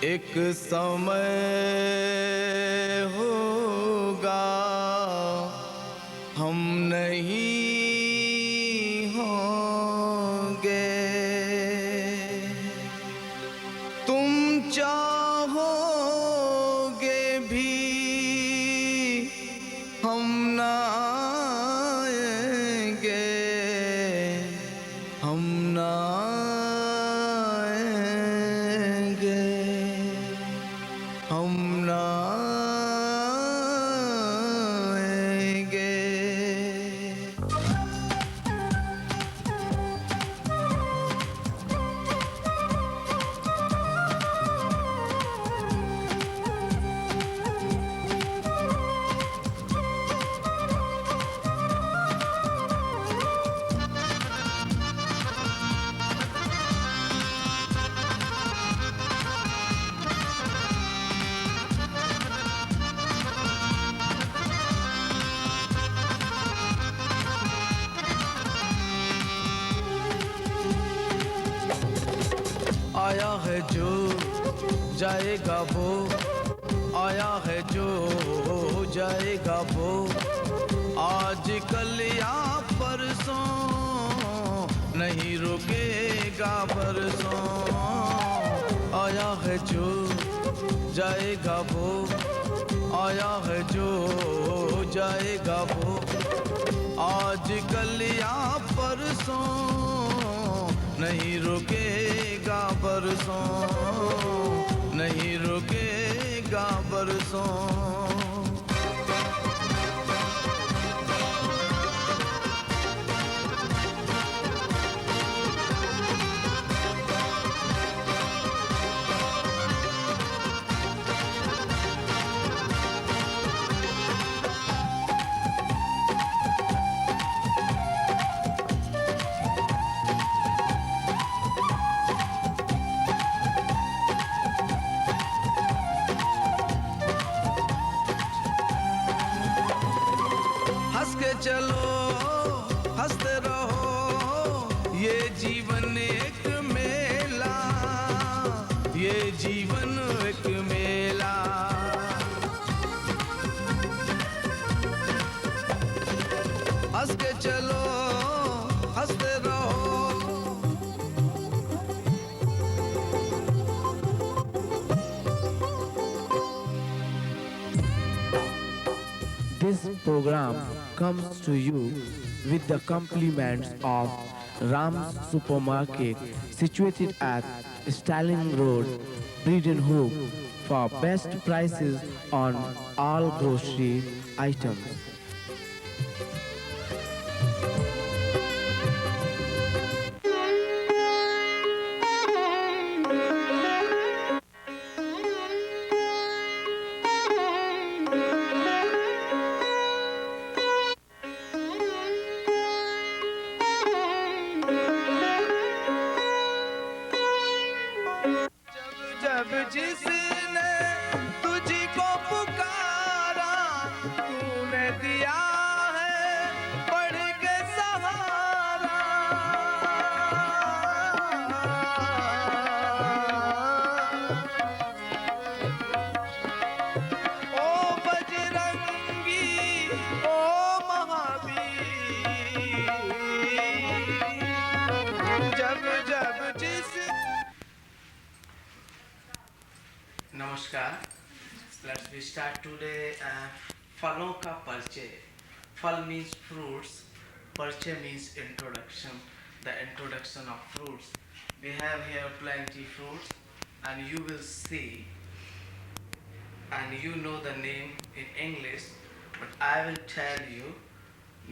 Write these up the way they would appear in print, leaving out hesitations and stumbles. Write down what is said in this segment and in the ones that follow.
एक समय होगा हम नहीं होंगे, तुम चाहोगे भी हम ना आएंगे, हम ना आएंगे, हम ना आएंगे। आया है जो जाएगा वो, आया है जो जाएगा वो, आज कल या परसों नहीं रुकेगा बरसों। आया है जो जाएगा वो, आया है जो जाएगा वो, आज कल या परसों नहीं रुकेगा बरसों, नहीं रुकेगा बरसों। हंस के चलो हंसते रहो, ये जीवन एक मेला, ये जीवन एक मेला। हंस के चलो हंसते रहो। This program comes to you with the compliments of Ram's Supermarket, situated at Stalin Road, Breedenhoek, for best prices on all grocery items. जब जिसने तुझको पुकारा, तूने दिया है बढ़ के सहारा। ओ बजरंगी ओ महावीर, जब जब जिस। नमस्कार, let's we start today फलों का परिचय. फल means fruits, परिचय means introduction, the introduction of fruits. We have here plenty fruits and you will see and you know the name in English, but I will tell you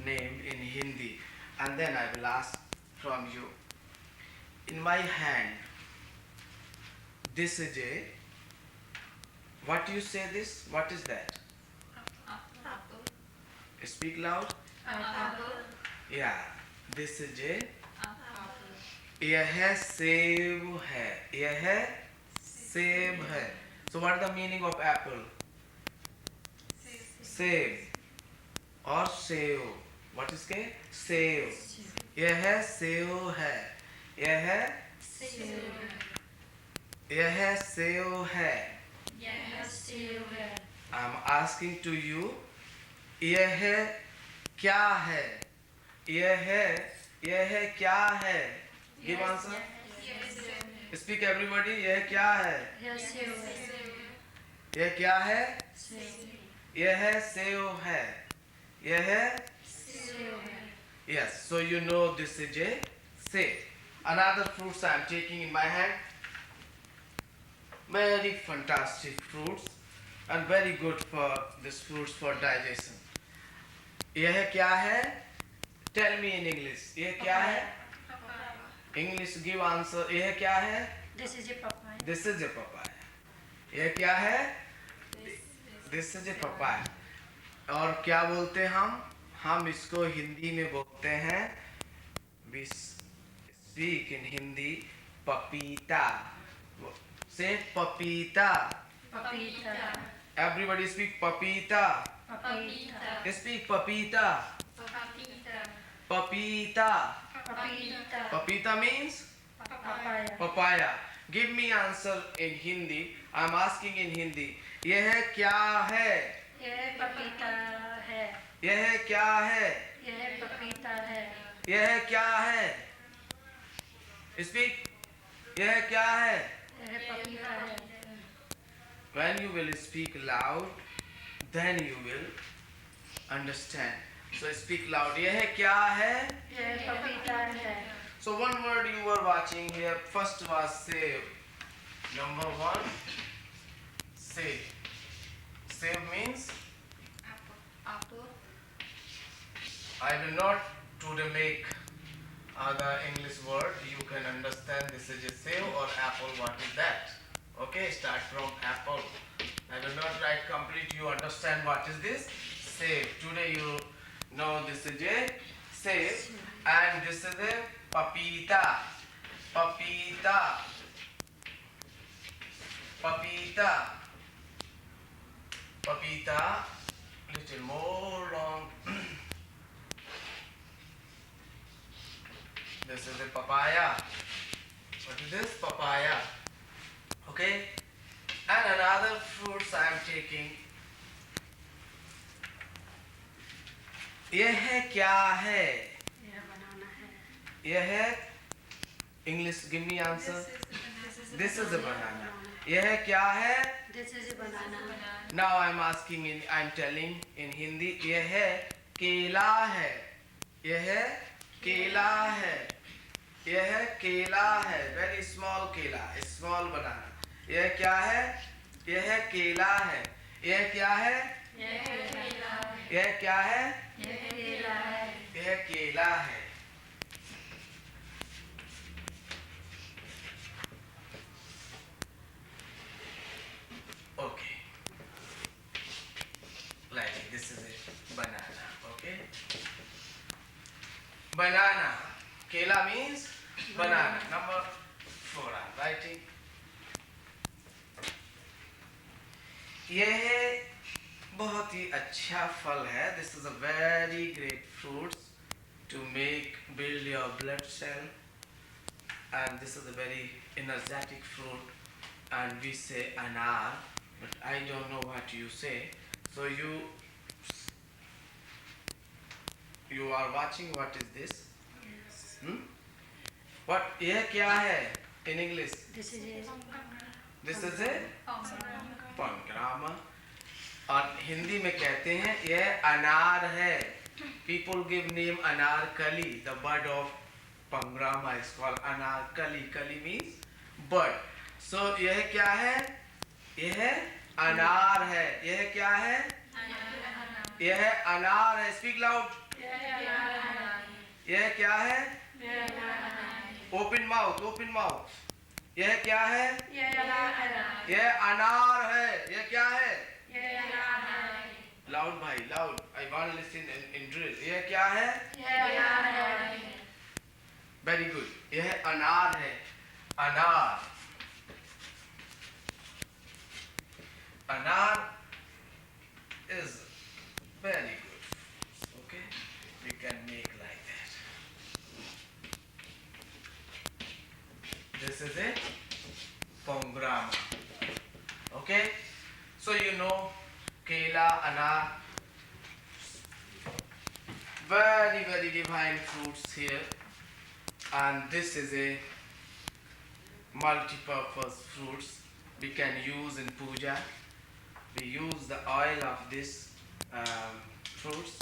name in Hindi and then I will ask from you. In my hand, this is a, what you say this? What is that? Apple. Speak loud. Apple. Yeah, this is a. Apple. यह है सेब है, यह है सेब है. So what is the meaning of apple? सेब और सेव. What is के? सेव. यह है सेव है, यह है यह सेव है. यह सेव है. I'm asking to you, यह क्या है? यह क्या है? Give answer. Speak everybody. यह क्या है? यह सेव है. यह क्या है? सेव. यह सेव है. यह सेव है. yes. So you know this is a sev. Another fruits I am taking in my hand. Very fantastic fruits and very good for this fruits for digestion. यह क्या है? Tell me in English. यह क्या है? English give answer. यह क्या है? This is a papaya. This is a papaya. यह क्या है? This is a papaya. और क्या बोलते हैं हम? हम इसको हिंदी में बोलते हैं, we speak in Hindi, पपीता. Say पपीता. Papita. Everybody speak पपीता. Papita. Speak पपीता. Papita. पपीता. Papita. Papita means Papaya. papaya. Give me answer in Hindi. I am asking in Hindi. यह क्या है? यह पपीता है. यह क्या है? यह पपीता है. यह क्या है? Speak. यह क्या है? यह पपीता है. When you will speak loud, then you will understand. So speak loud. यह क्या है? यह पपीता है. So one word you were watching here. First was save. Number one, save. Save means Apple. I will not today make the English word. You can understand this is a save or apple. What is that? Okay, start from apple. I will not write complete. You understand what is this? Save. Today you know this is a save and this is a papita. Papita. Papita. Papita. Little more long. This is a papaya. What is this? Papaya. Okay. And another fruits I am taking. यह क्या है? यह बनाना है. यह English give me answer. This is a banana. यह क्या है? This is a banana. Now I am asking in I am telling in Hindi. यह केला है. यह केला है. यह केला है. Very small केला. Small banana. यह क्या है? यह केला है. यह क्या है? यह केला है. यह क्या है? यह केला है. यह केला है. Okay. Like this is a banana. Okay. Banana. Kela means banana. Number 4 I'm writing. यह बहुत ही अच्छा फल है. This is a very great fruits to make build your blood cell, and this is a very energetic fruit, and we say anar, but I don't know what you say. So you are watching. What is this? Hmm? What? यह क्या है in English? This is a This is a पंग्रामा. और हिंदी में कहते हैं यह अनार है. People give name Anarkali. The bird of पंग्रामा is called Anarkali. कली means bird. So यह क्या है? यह अनार है. यह क्या है? यह अनार है. Speak loud. यह क्या है? Open mouth. Open mouth. यह क्या है? यह अनार है. यह क्या है? Loud भाई, loud. I want to listen in drill. यह क्या है? Very good. यह अनार है. अनार. Anar is very good. Okay, we can make like that. This is a ponggrama. Okay, so you know kela, anar, very divine fruits here, and this is a multi-purpose fruits we can use in puja. We use the oil of this fruits.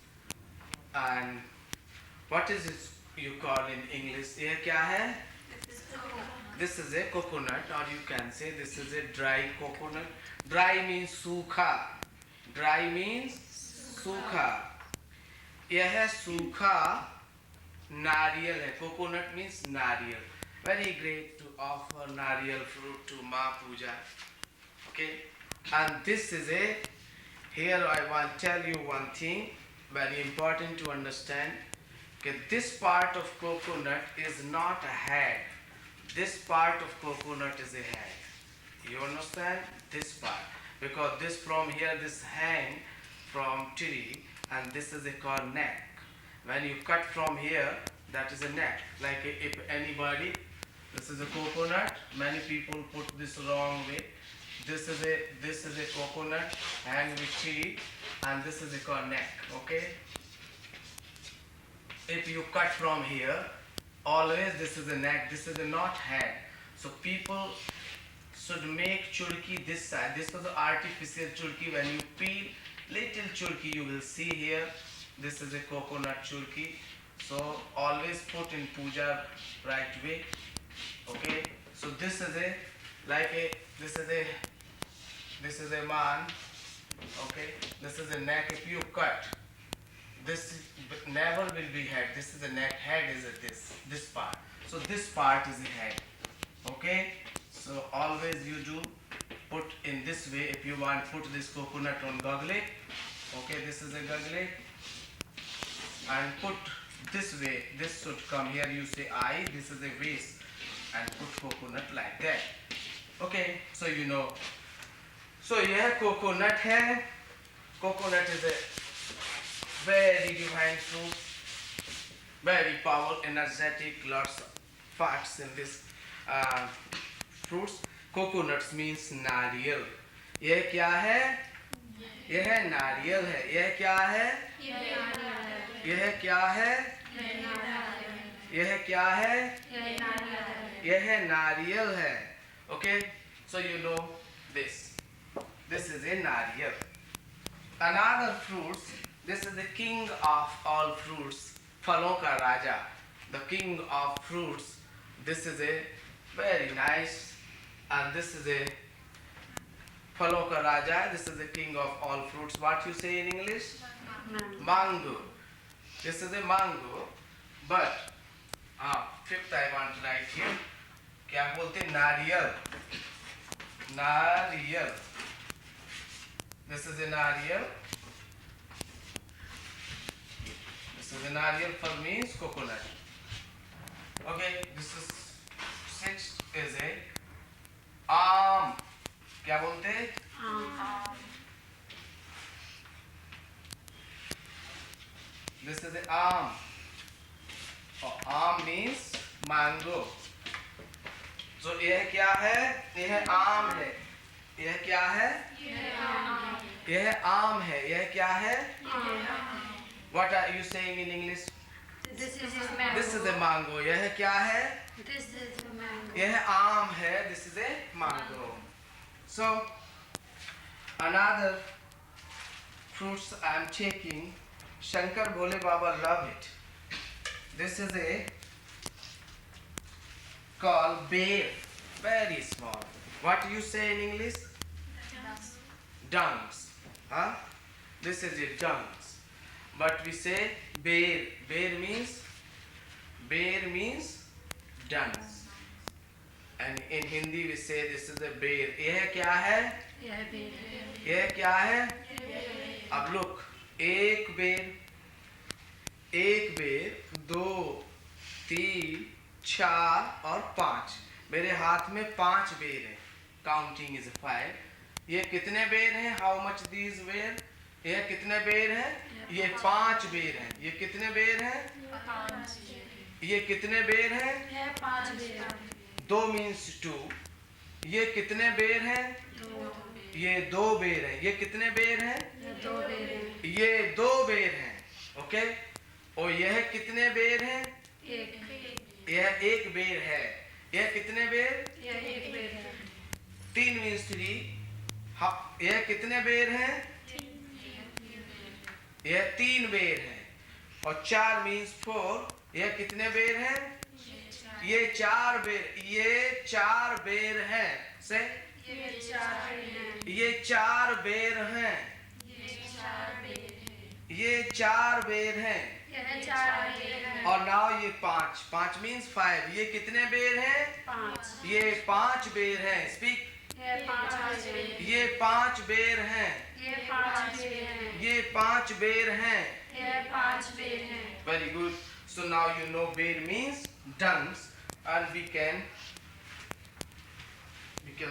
And what is it you call in English? ये क्या है? This is a coconut, or you can say this is a dry coconut. Dry means सूखा. Dry means सूखा. यह सूखा नारियल है. Coconut means नारियल. Very great to offer nariyal fruit to Ma Puja. Okay, and this is a. Here I want to tell you one thing, very important to understand. Okay, this part of coconut is not a head. This part of coconut is a head. You understand? This part, because this from here, this hang from tree, and this is a called neck. When you cut from here, that is a neck. Like if anybody, this is a coconut. Many people put this wrong way. This is a coconut hang with tree, and this is a called neck. Okay. If you cut from here, always this is a neck. This is a not head. So people should make churki this side. This was an artificial churki. When you peel little churki, you will see here. This is a coconut churki. So always put in puja right way. Okay. So this is a this is a man. Okay. This is a neck. If you cut, this never will be head. This is a neck. Head is this part. So this part is the head. Okay. So always you do put in this way. If you want, put this coconut on gagle. Okay. This is a gagle. And put this way. This should come here. You say I. This is a vase. And put coconut like that. Okay. So you know. So यह coconut है. Coconut is a very divine fruit, very powerful, energetic, lots of fats in this fruits. Coconuts means नारियल. यह क्या है? यह नारियल है. यह क्या है? यह क्या है? यह क्या है? यह नारियल है. Okay, so you know this. This is a nariyal. Another fruits. This is the king of all fruits. Phalon ka raja. The king of fruits. This is a very nice. And this is a Phalon ka raja. This is the king of all fruits. What you say in English? Mango. This is a mango. But fifth I want to write here. क्या बोलते? नारियल. नारियल. This is a nariyal. This is a nariyal for means coconut. Okay, this is sixth is a आम. क्या बोलते? This is a आम. आम means mango. So यह क्या है? यह आम है. यह क्या है? यह आम है. यह क्या है? What are you saying in English? This is mango. This is a mango. यह क्या है? This is mango. यह आम है. This is a mango. So another fruits I am taking. Shankar Bhole Baba love it. This is a called bear. Very small. What do you say in English? Dunks. Huh? This is a dunks. But we say bear. Bear means dunks. And in Hindi we say this is a bear. यह क्या है? यह क्या है? अब look. एक बेर, 2, 3, 4 और 5. मेरे हाथ में 5 बेर हैं. Counting is 5. ये कितने बेर हैं? How much these बेर? यह कितने बेर हैं? ये 5 बेर हैं. ये कितने बेर हैं? ये कितने बेर हैं? 2 means 2. ये कितने बेर हैं? ये 2 बेर हैं। ये कितने बेर हैं? ये 2 बेर हैं। ओके। और यह कितने बेर हैं? यह 1 बेर है। यह कितने बेर? 3 मीन्स 3। यह कितने बेर हैं? यह 3 बेर है। और 4 मीन्स 4। यह कितने बेर हैं? ये 4 बेर। ये 4 बेर हैं। से ये 4 बेर हैं। ये 4 बेर हैं। और नाउ ये 5 मीन्स 5। ये कितने बेर हैं? ये 5 बेर हैं। स्पीक। ये 5 बेर हैं। ये 5 बेर हैं। Very good. So now you know bear means dungs, and we can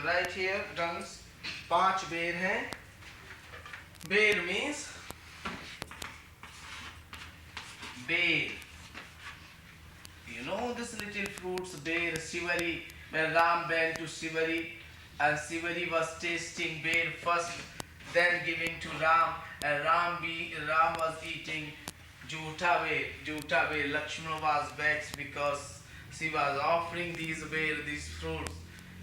write here dungs. 5 बेर हैं. Bear means bear. You know this little fruits bear Shivari. When Ram went to Shivari, and Shivari was tasting bear first, then giving to Ram, and Ram was eating Juta bear. Lakshmana was vexed because she was offering these fruits.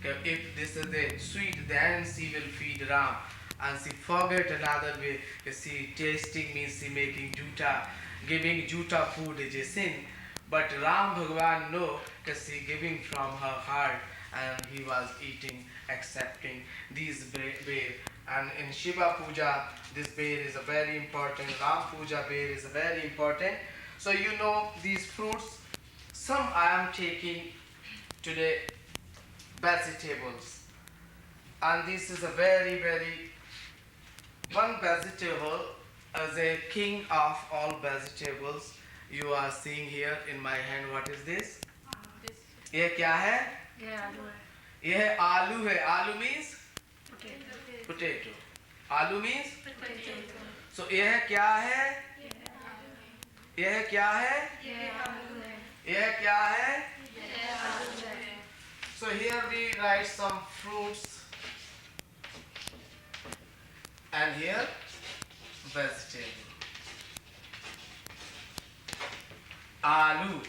If this is the sweet, then she will feed Ram. And she forget another way. She tasting means she making Juta. Giving Juta food is a sin. But Ram Bhagwan know that she giving from her heart, and he was eating, accepting these bear. And in Shiva Puja, this bear is a very important. Ram Puja bear is a very important. So you know these fruits. Some I am taking today vegetables, and this is a very one vegetable as a king of all vegetables. You are seeing here in my hand. What is this? ये क्या है? ये आलू है. आलू means potato. आलू means so यह क्या है? यह क्या है? यह क्या है? So here we write some fruits, and here vegetable. Aloo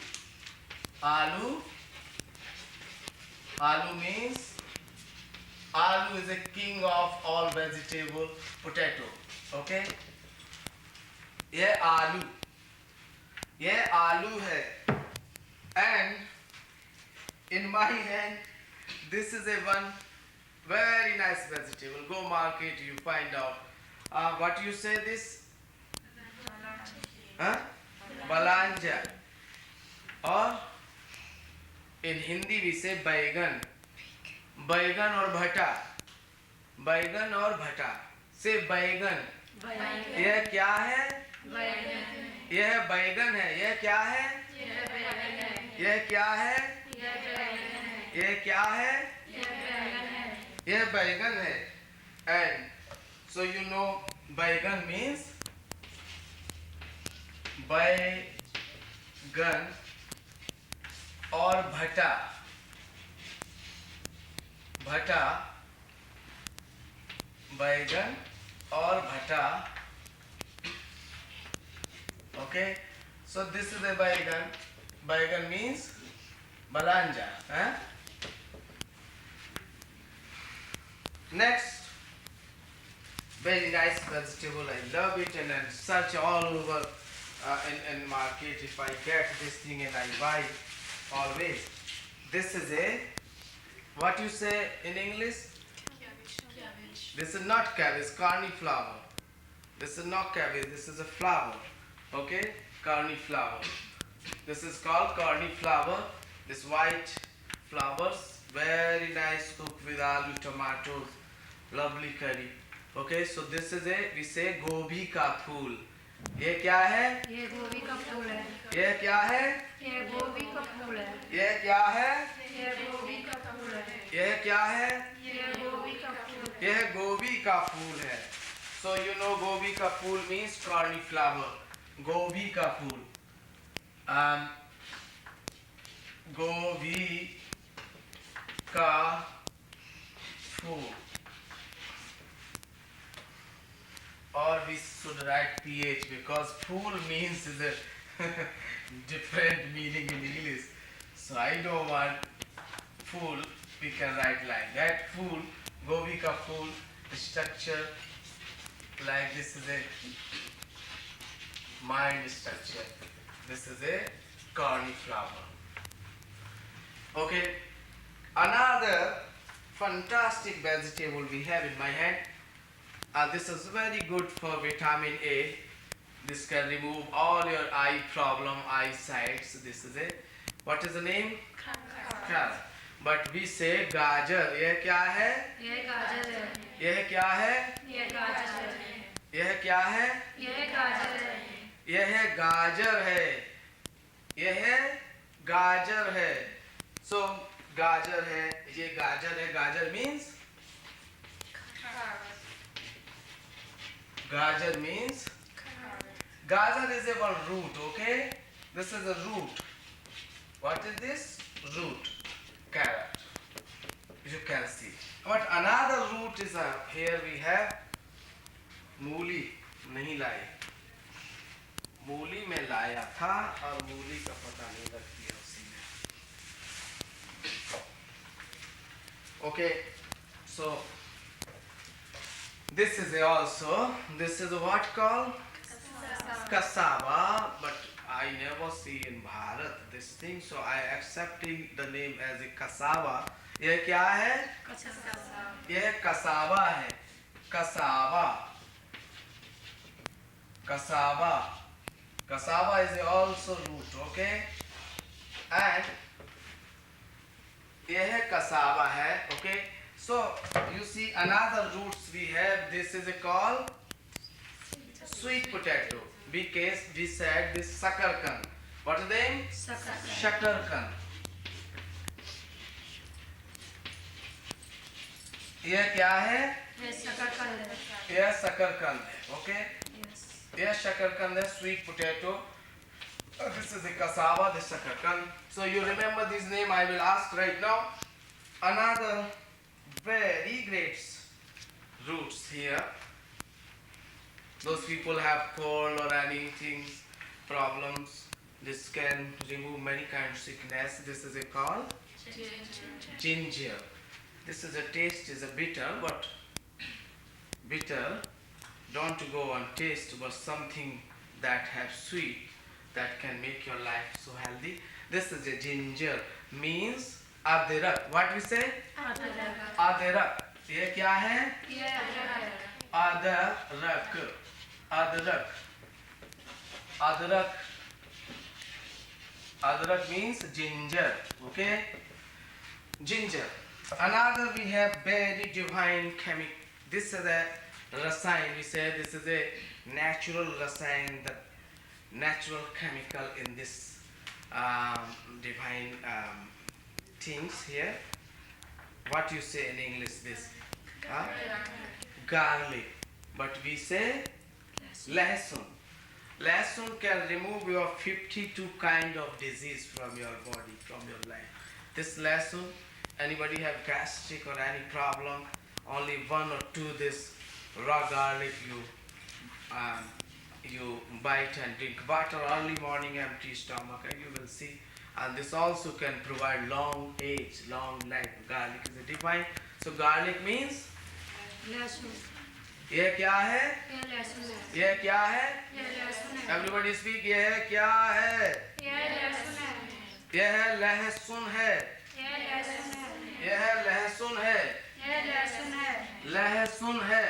means aloo is a king of all vegetable. Potato. Okay. ये आलू है. And in my hand, this is a one very nice vegetable. Go market, you find out. What you say this? Huh? Balanja. Or in Hindi we say बैगन. बैगन और भटा. बैगन और भटा से बैगन. यह क्या है? यह बैगन है. यह क्या है? यह क्या है? यह क्या है? यह बैगन है. And so you know बैगन means बैगन और भटा. बैगन और भटा. Okay, so this is a बैगन. बैगन means balanja. Next, very nice vegetable. I love it, and I search all over in market if I get this thing, and I buy always. This is a, what you say in English? This is not cabbage, cauliflower. This is not cabbage, this is a flower. Okay, cauliflower. This is called cauliflower. This white flowers, very nice, cooked with aloo, tomatoes, lovely curry. Okay, so this is a, we say gobi ka phool. ये क्या है? ये गोभी का फूल है. ये क्या है? ये गोभी का फूल है. ये क्या है? ये गोभी का फूल है. ये क्या है? ये गोभी का फूल है. यह गोभी का फूल है. So you know गोभी का फूल means cauliflower. गोभी का फूल. गोभी का fool. Or we should write PH because fool means the different meaning in English. So I don't want fool, we can write like that. Fool, gobi ka fool, structure like this is a mind structure. This is a cauliflower. Okay, another fantastic vegetable we have in my hand. This is very good for vitamin A. This can remove all your eye problem, eyesight. So this is a, what is the name? Carrot. But we say gajar. यह क्या है? यह गाजर है यह क्या है? यह गाजर है यह क्या है? यह गाजर है यह गाजर है. यह गाजर है. So गाजर है. ये गाजर है. गाजर means gajar means gajar is a one root. Okay, this is a root. What is this? Root. Carrot. You can see. But another root is here we have मूली. नहीं लाए. मूली में लाया था और मूली का पता नहीं रख दिया उसी में. Okay, so this is what called cassava, but I never see in Bharat this thing, so I accepting the name as a cassava. यह क्या है? यह cassava है. Cassava is also root, okay? And यह cassava है, okay? So you see another roots we have. This is called sweet potato. Because we said this sakarkan. What is the name? Shakarkan. यह क्या है? यह शकरकंद है. Okay? यह शकरकंद है, sweet potato. This is a cassava, this sakarkan. So you remember this name. I will ask right now. Another very great roots here. Those people have cold or anything problems. This can remove many kinds of sickness. This is called ginger. This is a taste is a bitter, but bitter don't go on taste, but something that have sweet that can make your life so healthy. This is a ginger means adirak. What we say? Adirak. ये क्या है? अदरक. Adrak means ginger. Okay? Ginger. Another we have very divine chemical. This is a rasayan. We say this is a natural rasayan, the natural chemical in this divine things here. What you say in English this? Huh? Garlic. But we say Lahsun. Lahsun can remove your 52 kind of disease from your body, from your life. This lahsun, anybody have gastric or any problem, only 1 or 2 this raw garlic you bite and drink water early morning, empty stomach, and you will see. And this also can provide long age, long life. Garlic is a divine. So garlic means ये क्या है? ये क्या है? Everybody speak. ये है क्या है? ये है लहसुन है. ये है लहसुन है. लहसुन है.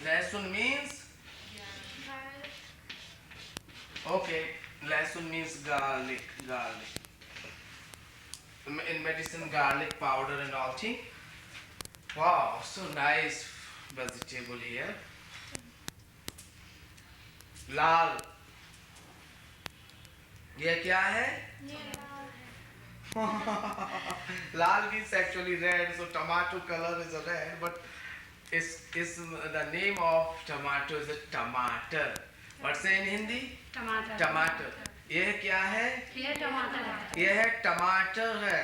लहसुन means okay. Lehsun means garlic. In medicine, garlic powder and all thing. Wow, so nice vegetable here. Lal. ये क्या है? Lal means actually red, so tomato color is a red, but is the name of tomato is a tomato. What's say in Hindi? टमाटर. ये क्या है? ये है टमाटर है.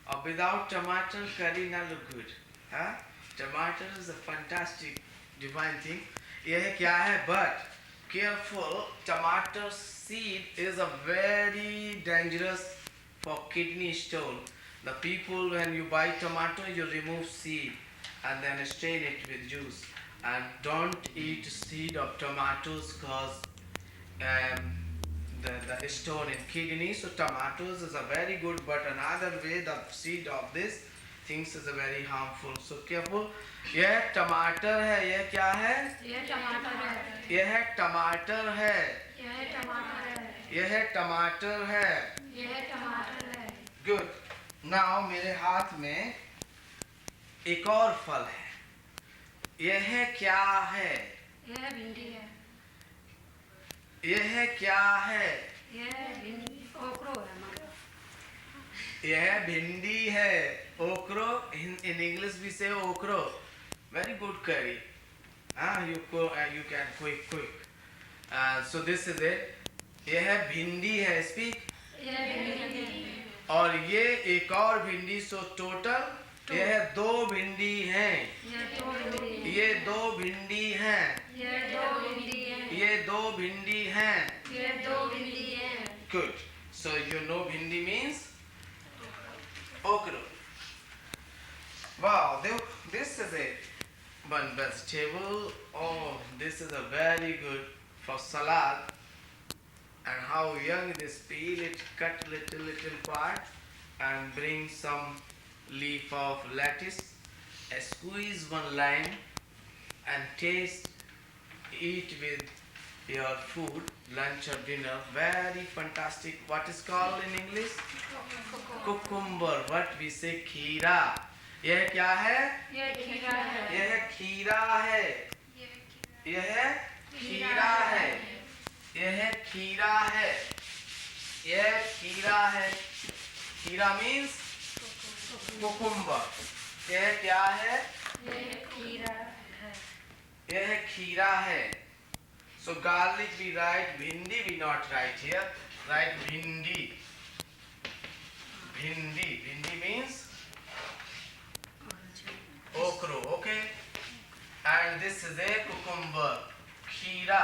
और without tomato curry not look good. Huh? Tomato is a fantastic, divine thing. यह क्या है? But careful, tomato seed is a very dangerous for kidney stone. The people, when you buy tomato, you remove seed and then strain it with juice. And don't eat seed of tomatoes cause the stone in kidney. So tomatoes is a very good, but another way the seed of this things is a very harmful. So careful. यह टमाटर है. यह क्या है? यह टमाटर है. यह टमाटर है. यह टमाटर है. यह टमाटर है. यह टमाटर है. गुड. नाउ मेरे हाथ में एक और फल है. यह क्या है? यह भिंडी है. यह क्या है? यह भिंडी ओकरो है हमारा. यह भिंडी है. ओकरो. In English we say okro. Very good curry. You can quick. So this is it. यह भिंडी है. Speak. यह भिंडी है. और ये एक और भिंडी. सो टोटल यह 2 भिंडी हैं. यह 2 भिंडी है. ये 2 भिंडी हैं. यह 2 भिंडी है. ये 2 भिंडी हैं. यह 2 भिंडी है. Good. So you know bhindi means okra. Wow, this is it. One vegetable. Oh, this is a very good for salad. And how young this peel it, cut little part and bring some leaf of lettuce. Squeeze 1 lime and taste. Eat with your food, lunch or dinner. Very fantastic. What is called in English? Cucumber. What we say? खीरा. यह क्या है? यह खीरा है. यह खीरा है. यह खीरा है. यह खीरा है. यह खीरा है. खीरा means cucumber. यह क्या है? यह खीरा है. यह खीरा है. So garlic we write, bhindi we not write here. Write bhindi. Bhindi. Bhindi means okra. Okay. And this is a cucumber. Khira.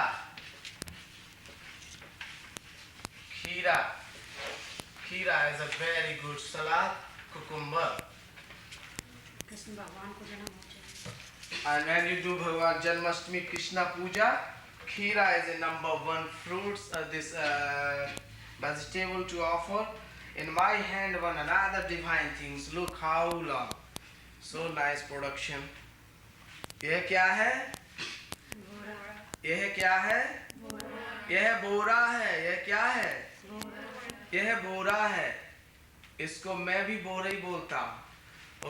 Khira. Khira is a very good salad. Cucumber. Krishna भगवान को जन्म हो जाए. And when you do Bhagwan Janmashtami Krishna Puja, Khira is a number 1 fruits. This vegetable to offer. In my hand, one another divine things. Look how long. So nice production. यह क्या है? यह क्या है? यह बोरा है. यह क्या है? यह बोरा है. इसको मैं भी बोरा ही बोलता हूँ.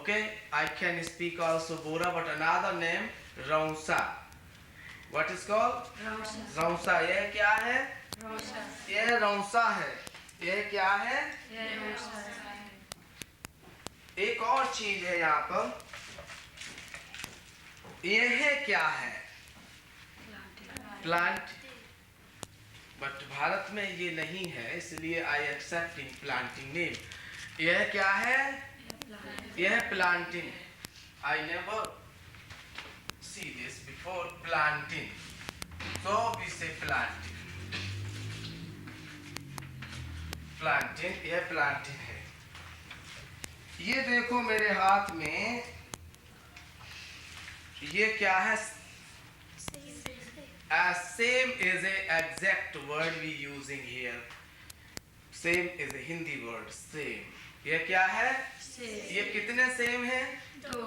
Okay, I can speak also Bora, but another name Raunsa. What is called? Raunsa. यह क्या है? यह रौंसा है. यह क्या है? एक और चीज है यहाँ पर. यह क्या है? प्लांट. बट भारत में ये नहीं है, इसलिए I accepting planting name. यह क्या है? यह planting. I never see this before. Planting. So we say planting. Planting. यह planting है. ये देखो मेरे हाथ में. ये क्या है? Same is a exact word we using here. Same is a Hindi word. Same. ये क्या है? ये कितने सेम है? 2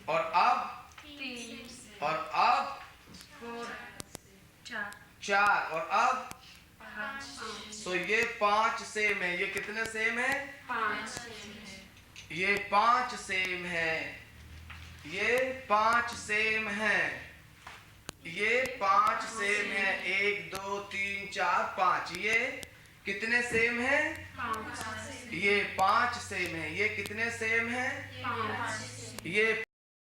और अब? 3 और अब? 4 4 और अब? 5 सो ये 5 सेम है. ये कितने सेम है? 5 ये 5 सेम है. ये 5 सेम है. ये 5 सेम है. 1 2 3 4 5. ये कितने सेम है? 5 ये 5 सेम है. ये कितने सेम है? 5 ये